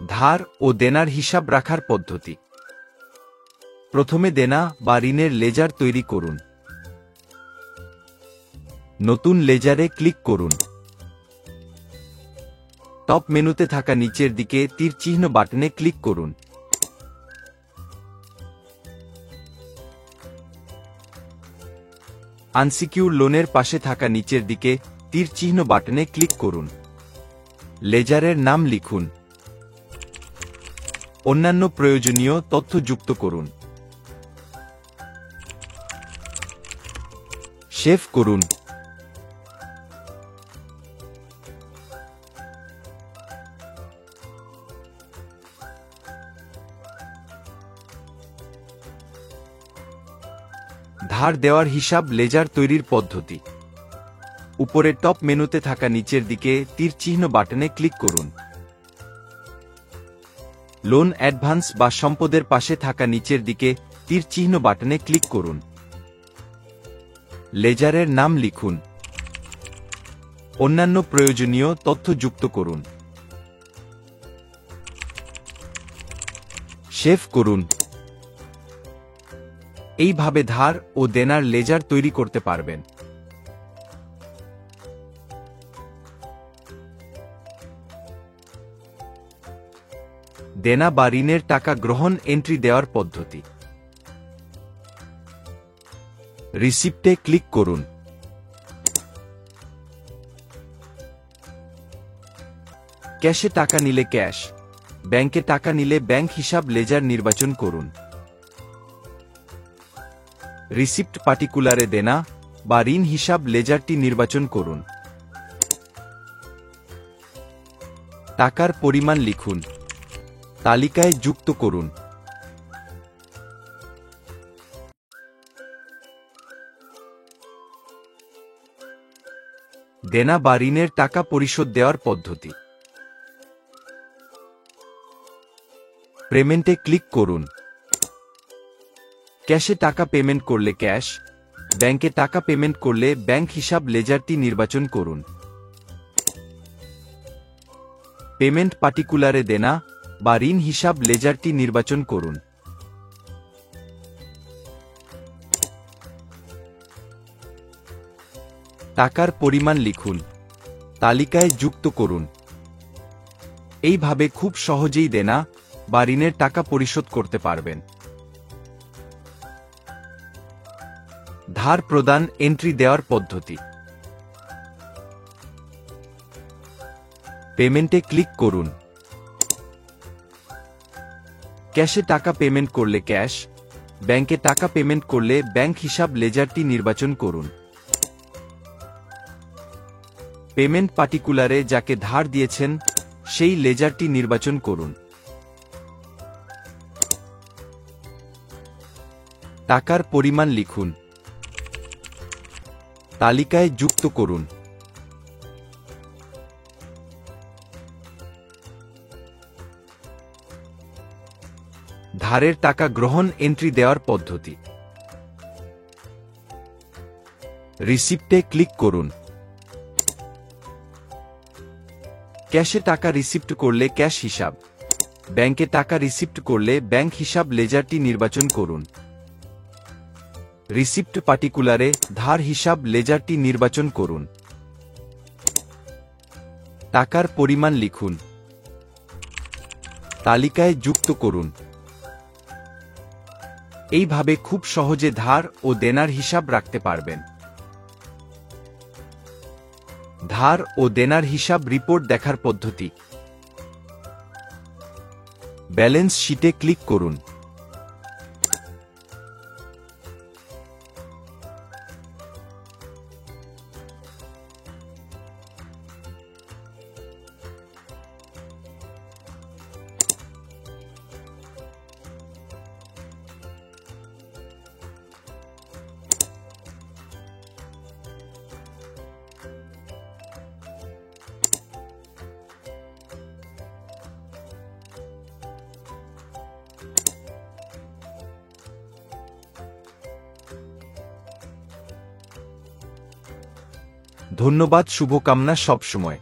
ধার ও দেনার হিসাব রাখার পদ্ধতি। প্রথমে দেনা বা ঋণের লেজার তৈরি করুন। নতুন লেজারে ক্লিক করুন। টপ মেনুতে থাকা নিচের দিকে তীর চিহ্ন বাটনে ক্লিক করুন। আনসিকিউর লোনের পাশে থাকা নিচের দিকে তীর চিহ্ন বাটনে ক্লিক করুন। লেজারের নাম লিখুন। অন্যান্য প্রয়োজনীয় তথ্য যুক্ত করুন। সেভ করুন। ধার দেওয়ার হিসাব লেজার তৈরির পদ্ধতি। উপরে টপ মেনুতে থাকা নিচের দিকে তীর চিহ্ন বাটনে ক্লিক করুন। লোন অ্যাডভান্স বা সম্পদের পাশে থাকা নিচের দিকে তীর চিহ্ন বাটনে ক্লিক করুন। লেজারের নাম লিখুন। অন্যান্য প্রয়োজনীয় তথ্য যুক্ত করুন। সেভ করুন। এইভাবে ধার ও দেনার লেজার তৈরি করতে পারবেন। দেনা বা ঋণের টাকা গ্রহণ এন্ট্রি দেওয়ার পদ্ধতি। রিসিপ্টে ক্লিক করুন। ক্যাশে টাকা নিলে ক্যাশ, ব্যাংকে টাকা নিলে ব্যাংক হিসাব লেজার নির্বাচন করুন। রিসিপ্ট পার্টিকুলারে দেনা বা ঋণ হিসাব লেজারটি নির্বাচন করুন। টাকার পরিমাণ লিখুন। তালিকায় যুক্ত করুন। দেনা বা ঋণের টাকা পরিশোধ দেওয়ার পদ্ধতি। পেমেন্টে ক্লিক করুন। ক্যাশে টাকা পেমেন্ট করলে ক্যাশ, ব্যাংকে টাকা পেমেন্ট করলে ব্যাংক হিসাব লেজারটি নির্বাচন করুন। পেমেন্ট পার্টিকুলারে দেনা বা ঋণ হিসাব লেজারটি নির্বাচন করুন। টাকার পরিমাণ লিখুন। তালিকায় যুক্ত করুন। এইভাবে খুব সহজেই দেনা বা ঋণের টাকা পরিশোধ করতে পারবেন। ধার প্রদান এন্ট্রি দেওয়ার পদ্ধতি। পেমেন্টে ক্লিক করুন। ক্যাশে টাকা পেমেন্ট করলে ক্যাশ, ব্যাংকে টাকা পেমেন্ট করলে ব্যাংক হিসাব লেজারটি নির্বাচন করুন। পেমেন্ট পার্টিকুলারে যাকে ধার দিয়েছেন সেই লেজারটি নির্বাচন করুন। টাকার পরিমাণ লিখুন। তালিকায় যুক্ত করুন। ধারের টাকা গ্রহণ এন্ট্রি দেওয়ার পদ্ধতি। রিসিপ্টে ক্লিক করুন। ক্যাশে টাকা রিসিপ্ট করলে ক্যাশ হিসাব, ব্যাংকে টাকা রিসিপ্ট করলে ব্যাংক হিসাব লেজারটি নির্বাচন করুন। রিসিপ্ট পার্টিকুলারে ধার হিসাব লেজারটি নির্বাচন করুন। টাকার পরিমাণ লিখুন। তালিকায় যুক্ত করুন। এইভাবে খুব সহজে ধার ও দেনার হিসাব রাখতে পারবেন। ধার ও দেনার হিসাব রিপোর্ট দেখার পদ্ধতি। ব্যালেন্স শিটে ক্লিক করুন। ধন্যবাদ, শুভকামনা সবসময়।